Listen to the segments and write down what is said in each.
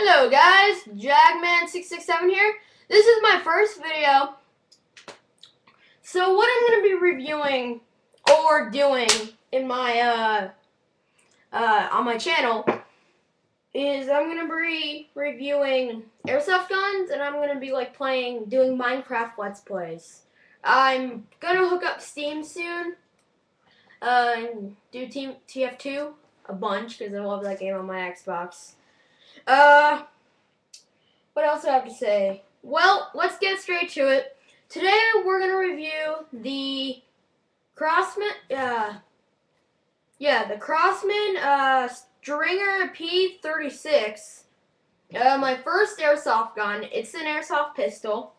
Hello guys, Jagman667 here. This is my first video. So what I'm going to be reviewing or doing in my on my channel is I'm going to be reviewing airsoft guns, and I'm going to be doing Minecraft Let's Plays. I'm going to hook up Steam soon and do TF2 a bunch because I love that game on my Xbox. What else do I have to say? Well, let's get straight to it. Today we're gonna review the crosman. The crosman Stringer p36. My first airsoft gun. It's an airsoft pistol.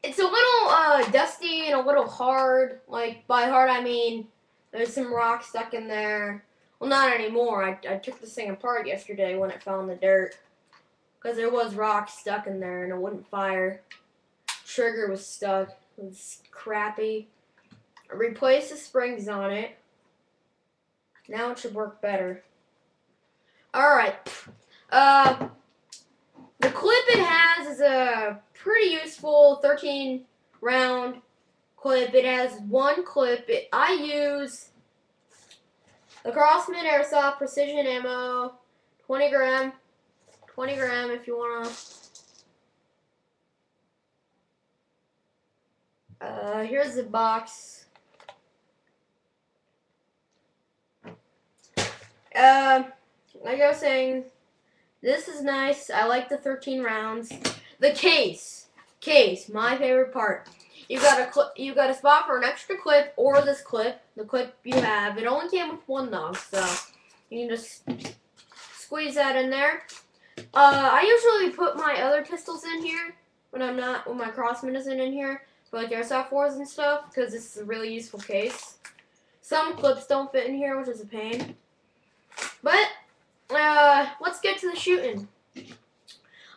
It's a little dusty and a little hard. Like, by hard I mean there's some rocks stuck in there. Well, not anymore. I took this thing apart yesterday when it fell in the dirt. Because there was rocks stuck in there and it wouldn't fire. Trigger was stuck. It was crappy. I replaced the springs on it. Now it should work better. Alright. The clip it has is a pretty useful 13 round clip. It has one clip. I use the Crosman Airsoft Precision Ammo, 20 gram if you wanna. Here's the box. Like I was saying, this is nice. I like the 13 rounds. The case, my favorite part. You got a spot for an extra clip or this clip. The clip you have. It only came with one though, so you can just squeeze that in there. I usually put my other pistols in here when my Crosman isn't in here for like airsoft wars and stuff, because this is a really useful case. Some clips don't fit in here, which is a pain. But let's get to the shooting.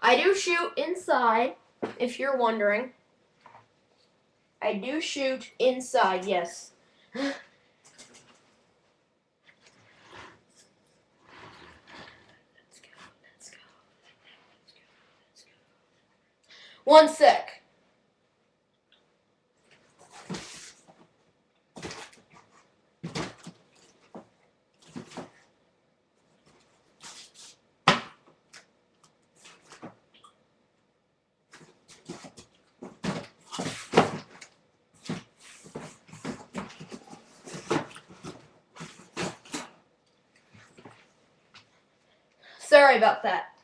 I do shoot inside, if you're wondering. I do shoot inside, yes. Let's go. One sec. Sorry about that.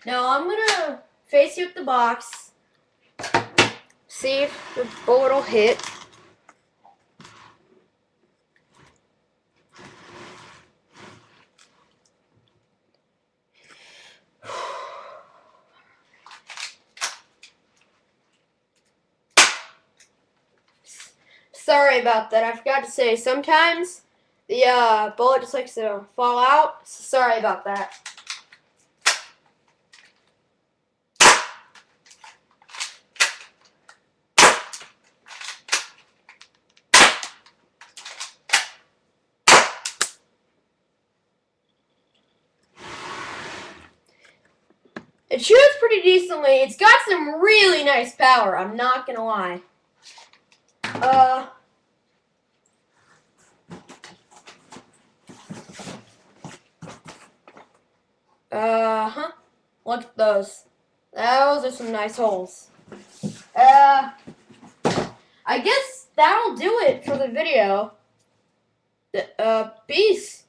Now I'm gonna face you with the box. See if the bullet will hit. Sorry about that. I forgot to say, sometimes the bullet just likes to fall out. So sorry about that. It shoots pretty decently. It's got some really nice power, I'm not gonna lie. Look at those. Those are some nice holes. I guess that'll do it for the video. Peace.